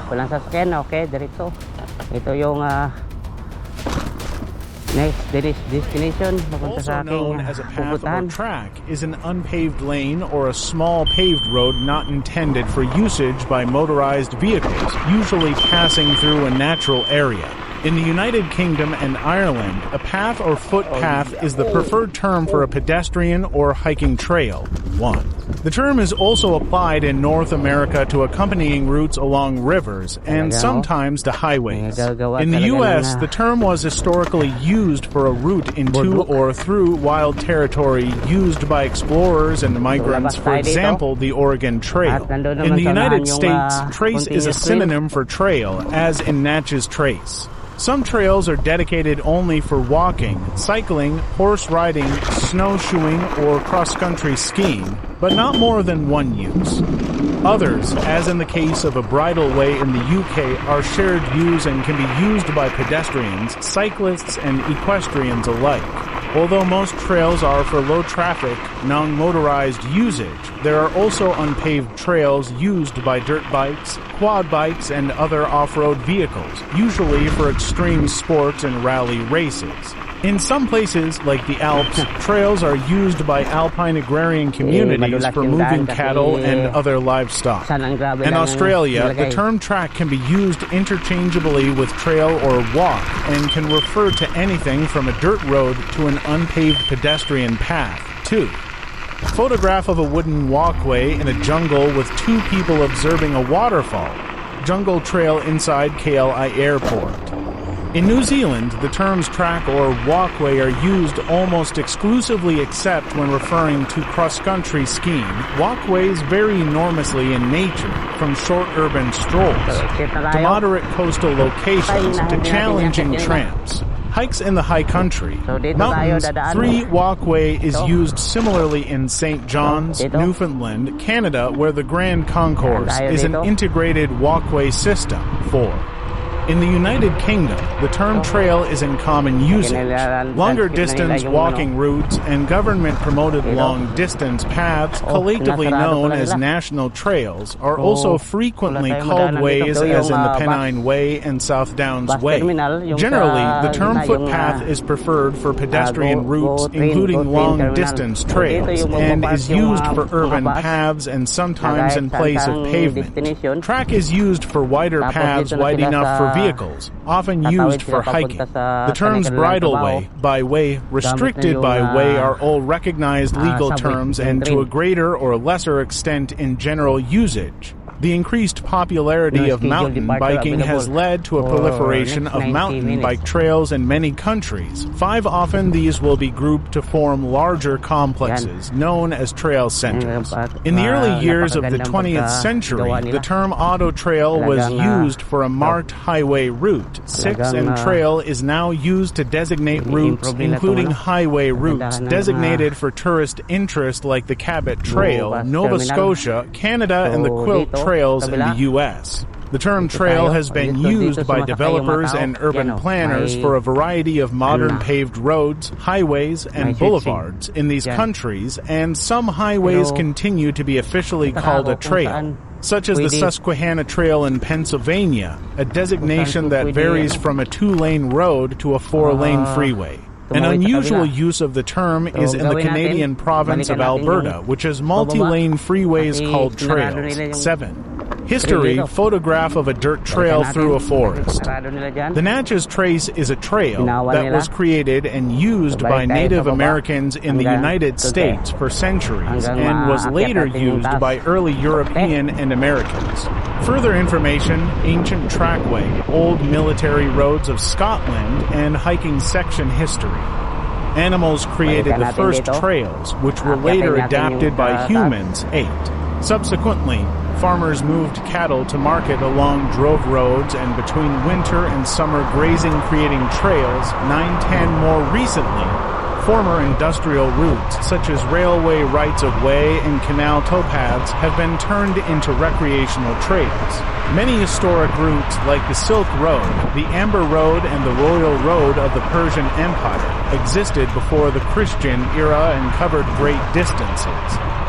Walang sasakyan, okay, diretso. Ito yung next destination. Also known as a path or track is an unpaved lane or a small paved road not intended for usage by motorized vehicles, usually passing through a natural area. In the United Kingdom and Ireland, a path or footpath is the preferred term for a pedestrian or hiking trail. 1. The term is also applied in North America to accompanying routes along rivers and sometimes to highways. In the U.S., the term was historically used for a route into or through wild territory used by explorers and migrants, for example, the Oregon Trail. In the United States, trace is a synonym for trail, as in Natchez Trace. Some trails are dedicated only for walking, cycling, horse riding, snowshoeing, or cross-country skiing, but not more than one use. Others, as in the case of a bridleway in the UK, are shared use and can be used by pedestrians, cyclists, and equestrians alike. Although most trails are for low-traffic, non-motorized usage, there are also unpaved trails used by dirt bikes, quad bikes, and other off-road vehicles, usually for extreme sports and rally races. In some places, like the Alps, trails are used by alpine agrarian communities for moving cattle and other livestock. In Australia, the term track can be used interchangeably with trail or walk and can refer to anything from a dirt road to an unpaved pedestrian path, too. Photograph of a wooden walkway in a jungle with two people observing a waterfall. Jungle trail inside KLI Airport. In New Zealand, the terms track or walkway are used almost exclusively except when referring to cross-country skiing. Walkways vary enormously in nature, from short urban strolls to moderate coastal locations to challenging tramps. Hikes in the high country. Mountains 3 walkway is used similarly in St. John's, Newfoundland, Canada, where the Grand Concourse is an integrated walkway system. 4. In the United Kingdom, the term trail is in common usage. Longer-distance walking routes and government-promoted long-distance paths, collectively known as national trails, are also frequently called ways, as in the Pennine Way and South Downs Way. Generally, the term footpath is preferred for pedestrian routes, including long-distance trails, and is used for urban paths and sometimes in place of pavement. Track is used for wider paths wide enough for vehicles, often used for hiking. The terms bridleway, byway, restricted byway are all recognized legal terms and to a greater or lesser extent in general usage. The increased popularity of mountain biking has led to a proliferation of mountain bike trails in many countries. 5 often these will be grouped to form larger complexes known as trail centers. In the early years of the 20th century, the term auto trail was used for a marked highway route. 6 and trail is now used to designate routes, including highway routes designated for tourist interest like the Cabot Trail, Nova Scotia, Canada, and the Quilt Trails in the U.S. The term trail has been used by developers and urban planners for a variety of modern paved roads, highways, and boulevards in these countries, and some highways continue to be officially called a trail, such as the Susquehanna Trail in Pennsylvania, a designation that varies from a 2-lane road to a 4-lane freeway. An unusual use of the term is in the Canadian province of Alberta, which has multi-lane freeways called trails. 7. History, photograph of a dirt trail through a forest. The Natchez Trace is a trail that was created and used by Native Americans in the United States for centuries and was later used by early European and Americans. Further information, ancient trackway, old military roads of Scotland, and hiking section history. Animals created the first trails, which were later adapted by humans. 8. Subsequently, farmers moved cattle to market along drove roads and between winter and summer grazing, creating trails. 9, 10 more recently. Former industrial routes, such as railway rights-of-way and canal towpaths, have been turned into recreational trails. Many historic routes, like the Silk Road, the Amber Road, and the Royal Road of the Persian Empire, existed before the Christian era and covered great distances.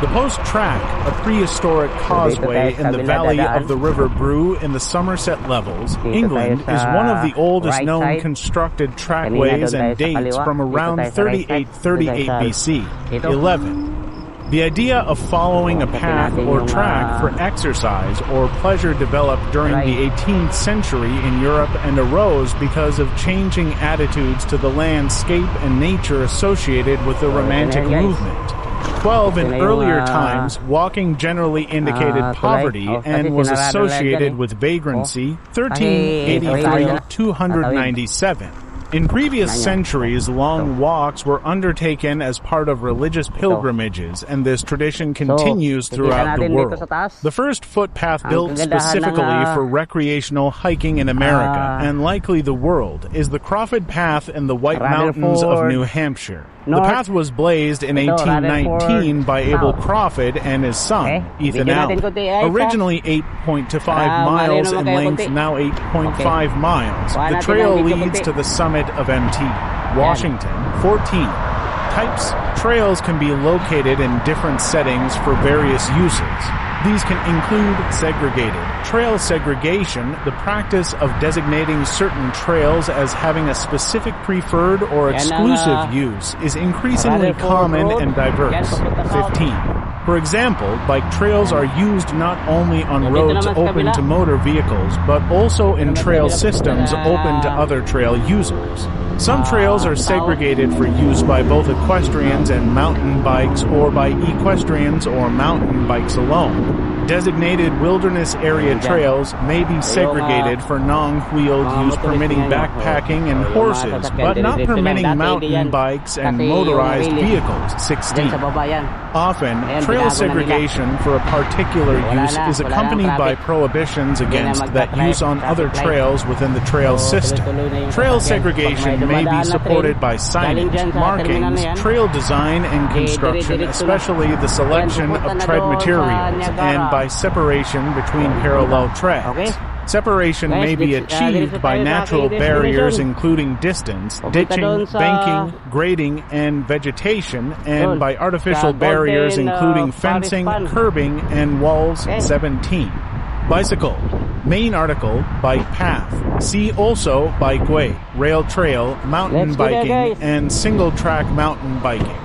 The post track, a prehistoric causeway in the valley of the River Brue in the Somerset Levels, England, is one of the oldest known constructed trackways and dates from around 3838 BC. 11. The idea of following a path or track for exercise or pleasure developed during the 18th century in Europe and arose because of changing attitudes to the landscape and nature associated with the Romantic movement. 12. In earlier times, walking generally indicated poverty and was associated with vagrancy. 13. 83. 297. In previous centuries, long walks were undertaken as part of religious pilgrimages, and this tradition continues throughout the world. The first footpath built specifically for recreational hiking in America, and likely the world, is the Crawford Path in the White Mountains of New Hampshire. The path was blazed in 1819 by Abel Crawford and his son, Ethan Allen. Originally 8.25 miles in length, now 8.5 miles. The trail leads to the summit of MT. Washington. 14. Types. Trails can be located in different settings for various uses. These can include segregated. Trail segregation, the practice of designating certain trails as having a specific preferred or exclusive use, is increasingly common and diverse. 15. For example, bike trails are used not only on roads open to motor vehicles, but also in trail systems open to other trail users. Some trails are segregated for use by both equestrians and mountain bikes, or by equestrians or mountain bikes alone. Designated wilderness area trails may be segregated for non-wheeled use permitting backpacking and horses, but not permitting mountain bikes and motorized vehicles. 16. Often, trail segregation for a particular use is accompanied by prohibitions against that use on other trails within the trail system. Trail segregation may be supported by signage, markings, trail design and construction, especially the selection of tread materials, and by separation between parallel treads. Separation may be achieved by natural barriers including distance, ditching, banking, grading, and vegetation, and by artificial barriers including fencing, curbing, and walls. 17. Bicycle. Main article, bike path. See also bikeway, rail trail, mountain biking, and single-track mountain biking.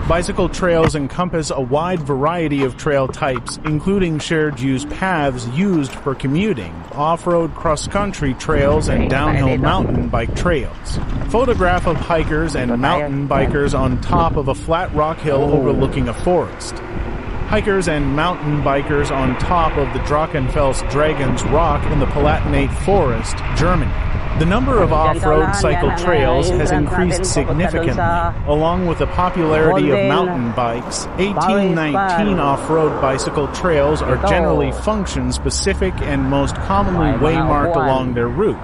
Bicycle trails encompass a wide variety of trail types, including shared-use paths used for commuting, off-road cross-country trails, and downhill mountain bike trails. Photograph of hikers and mountain bikers on top of a flat rock hill overlooking a forest. Hikers and mountain bikers on top of the Drachenfels Dragons Rock in the Palatinate Forest, Germany. The number of off-road cycle trails has increased significantly, along with the popularity of mountain bikes. 1819 off-road bicycle trails are generally function-specific and most commonly waymarked along their route.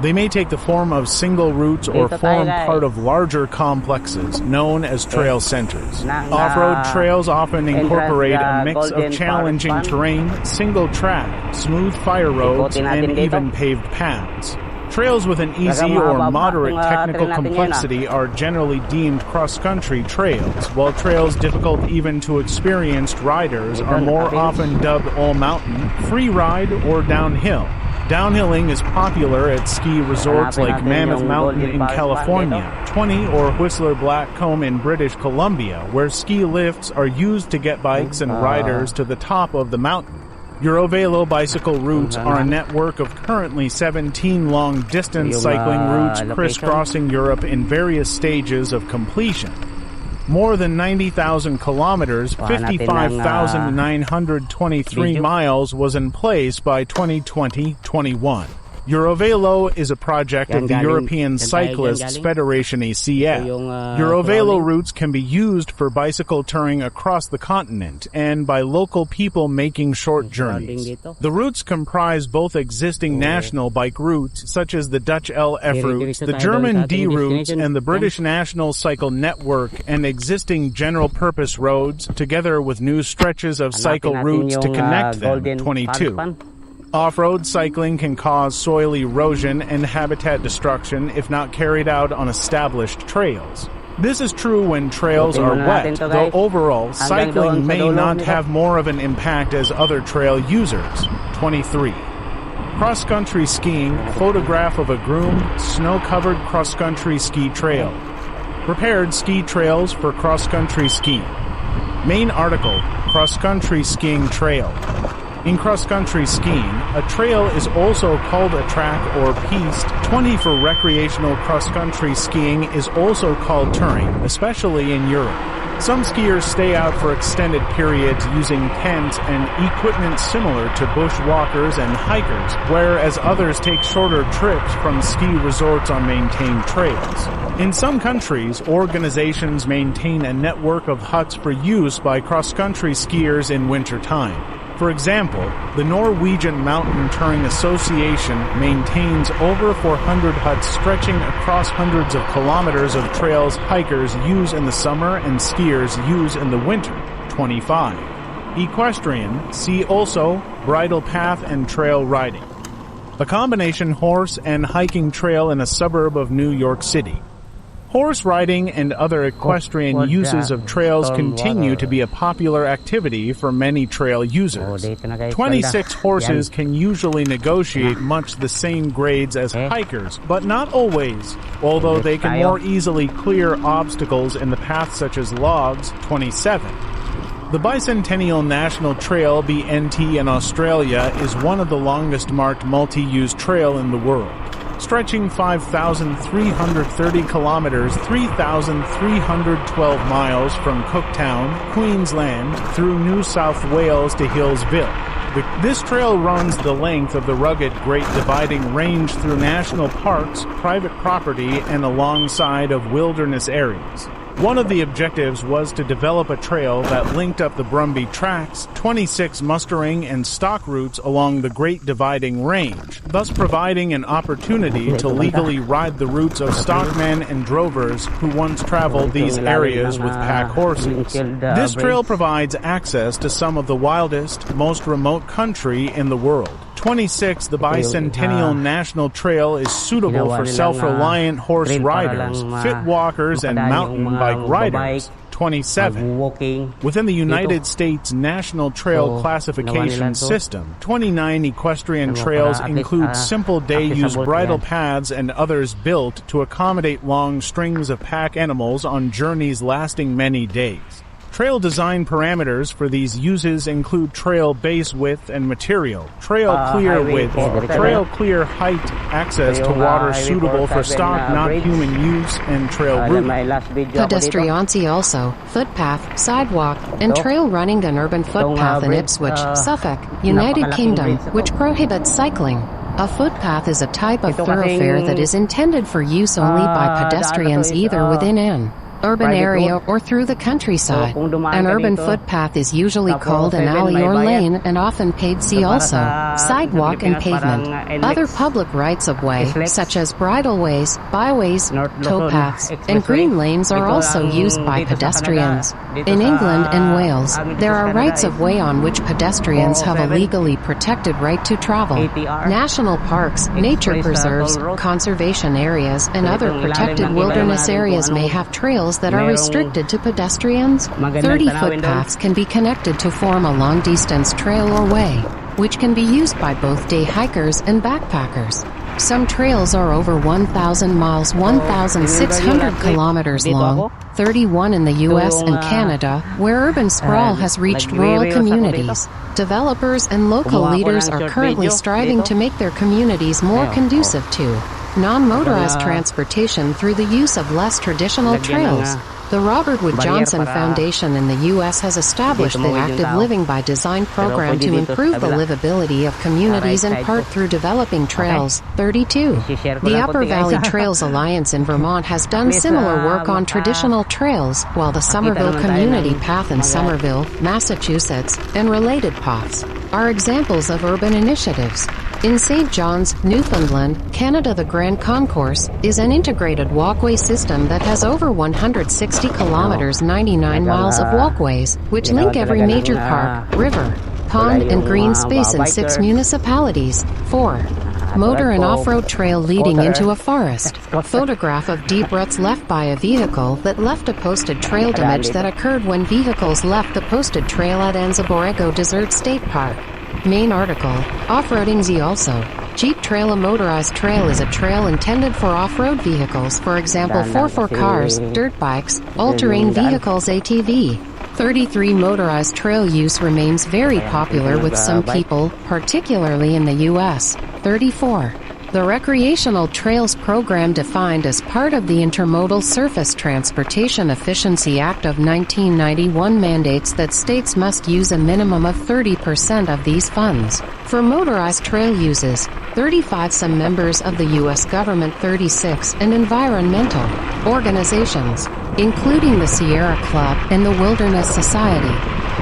They may take the form of single routes or form part of larger complexes, known as trail centers. Off-road trails often incorporate a mix of challenging terrain, single-track, smooth fire roads, and even paved paths. Trails with an easy or moderate technical complexity are generally deemed cross-country trails, while trails difficult even to experienced riders are more often dubbed all-mountain, free-ride, or downhill. Downhilling is popular at ski resorts like Mammoth Mountain in California, 20 or Whistler Blackcomb in British Columbia, where ski lifts are used to get bikes and riders to the top of the mountain. Eurovelo bicycle routes are a network of currently 17 long-distance cycling routes crisscrossing Europe in various stages of completion. More than 90,000 kilometers, 55,923 miles was in place by 2020-21. Eurovelo is a project of the European Cyclists Federation ECF. Eurovelo routes can be used for bicycle touring across the continent and by local people making short journeys. The routes comprise both existing national bike routes, such as the Dutch LF routes, the German D routes, and the British National Cycle Network, and existing general-purpose roads, together with new stretches of cycle routes to connect them. 22. Off-road cycling can cause soil erosion and habitat destruction if not carried out on established trails. This is true when trails are wet, though overall, cycling may not have more of an impact as other trail users. 23. Cross-country skiing, photograph of a groomed, snow-covered cross-country ski trail. Prepared ski trails for cross-country skiing. Main article, cross-country skiing trail. In cross-country skiing, a trail is also called a track or piste. 20 for recreational cross-country skiing is also called touring, especially in Europe. Some skiers stay out for extended periods using tents and equipment similar to bushwalkers and hikers, whereas others take shorter trips from ski resorts on maintained trails. In some countries, organizations maintain a network of huts for use by cross-country skiers in wintertime. For example, the Norwegian Mountain Touring Association maintains over 400 huts stretching across hundreds of kilometers of trails hikers use in the summer and skiers use in the winter. 25. Equestrian, see also bridle path and trail riding. A combination horse and hiking trail in a suburb of New York City. Horse riding and other equestrian uses of trails continue to be a popular activity for many trail users. 26 horses can usually negotiate much the same grades as hikers, but not always, although they can more easily clear obstacles in the path such as logs. 27. The Bicentennial National Trail, BNT in Australia, is one of the longest marked multi-use trail in the world. Stretching 5,330 kilometers, 3,312 miles from Cooktown, Queensland, through New South Wales to Hillsville. This trail runs the length of the rugged Great Dividing Range through national parks, private property, and alongside of wilderness areas. One of the objectives was to develop a trail that linked up the Brumby Tracks, 26 mustering and stock routes along the Great Dividing Range, thus providing an opportunity to legally ride the routes of stockmen and drovers who once traveled these areas with pack horses. This trail provides access to some of the wildest, most remote country in the world. 26. The Bicentennial National Trail is suitable for self-reliant horse riders, fit walkers, and mountain bike riders. 27. Within the United States National Trail Classification System, 29 equestrian trails include simple day-use bridle paths and others built to accommodate long strings of pack animals on journeys lasting many days. Trail design parameters for these uses include trail base width and material, trail clear width, trail clear height, access to water suitable for stock, not human use, and trail route. Pedestriancy also, footpath, sidewalk, and trail running an urban footpath in Ipswich, Suffolk, United Kingdom, which prohibits cycling. A footpath is a type of thoroughfare that is intended for use only by pedestrians either within an urban area or through the countryside. An urban footpath is usually called an alley or lane and often paved. See also sidewalk and pavement. Other public rights-of-way, such as bridleways, byways, towpaths, and green lanes are also used by pedestrians. In England and Wales, there are rights-of-way on which pedestrians have a legally protected right to travel. National parks, nature preserves, conservation areas, and other protected wilderness areas may have trails that are restricted to pedestrians. 30 footpaths can be connected to form a long-distance trail or way, which can be used by both day hikers and backpackers. Some trails are over 1,000 miles, 1,600 kilometers long, 31 in the U.S. and Canada, where urban sprawl has reached rural communities. Developers and local leaders are currently striving to make their communities more conducive to non-motorized transportation through the use of less traditional trails. The Robert Wood Johnson Foundation in the U.S. has established the Active Living by Design program to improve the livability of communities in part through developing trails. 32. The Upper Valley Trails Alliance in Vermont has done similar work on traditional trails, while the Somerville Community Path in Somerville, Massachusetts, and related paths are examples of urban initiatives. In St. John's, Newfoundland, Canada, the Grand Concourse is an integrated walkway system that has over 160 kilometers, 99 miles of walkways, which link every major park, river, pond Wala and yung green mga space in 6 biker. municipalities. 4. Motor and off-road trail leading Motor. into a forest. Photograph of deep ruts left by a vehicle that left a posted trail damage that occurred when vehicles left the posted trail at Anza-Borrego Desert State Park. Main article, Off-roading Z also. Jeep Trail. A motorized trail is a trail intended for off-road vehicles, for example 4x4 cars, dirt bikes, all-terrain vehicles ATV. 33. Motorized trail use remains very popular with some people, particularly in the U.S. 34. The Recreational Trails Program, defined as part of the Intermodal Surface Transportation Efficiency Act of 1991, mandates that states must use a minimum of 30% of these funds for motorized trail uses. 35. Some members of the U.S. government. 36. And environmental organizations, including the Sierra Club and the Wilderness Society.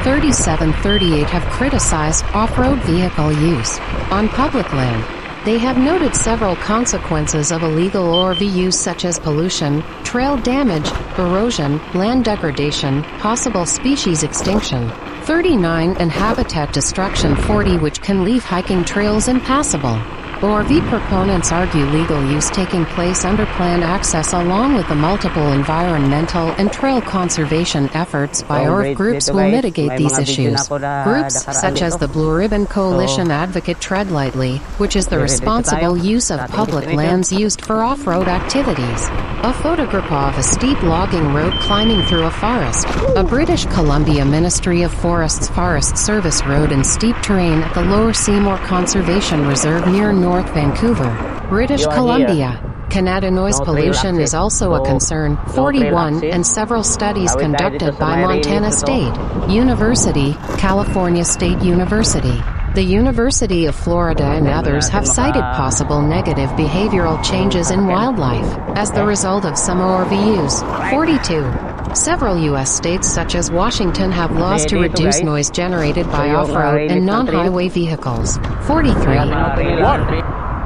37. 38. Have criticized off-road vehicle use on public land. They have noted several consequences of illegal ORV use, such as pollution, trail damage, erosion, land degradation, possible species extinction. 39. And habitat destruction. 40. Which can leave hiking trails impassable. ORV proponents argue legal use taking place under planned access, along with the multiple environmental and trail conservation efforts by ORV groups, will mitigate these issues. Groups such as the Blue Ribbon Coalition advocate Tread Lightly, which is the responsible use of public lands used for off-road activities. A photograph of a steep logging road climbing through a forest. A British Columbia Ministry of Forests Forest Service road in steep terrain at the Lower Seymour Conservation Reserve near North Vancouver, British Columbia. Canada. Noise pollution is also a concern. 41. And several studies conducted by Montana State University, California State University, the University of Florida, and others have cited possible negative behavioral changes in wildlife as the result of some ORV use. 42. Several U.S. states such as Washington have laws to reduce noise generated by off-road and non-highway vehicles. 43.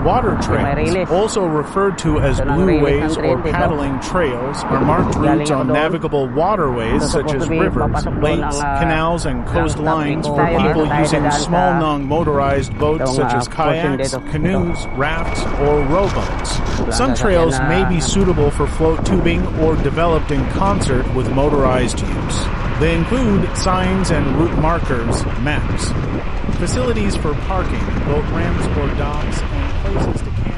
Water trails, also referred to as blueways or paddling trails, are marked routes on navigable waterways such as rivers, lakes, canals, and coastlines for people using small non-motorized boats such as kayaks, canoes, rafts, or rowboats. Some trails may be suitable for float tubing or developed in concert with motorized use. They include signs and route markers, maps, facilities for parking, boat ramps or docks, and places to camp.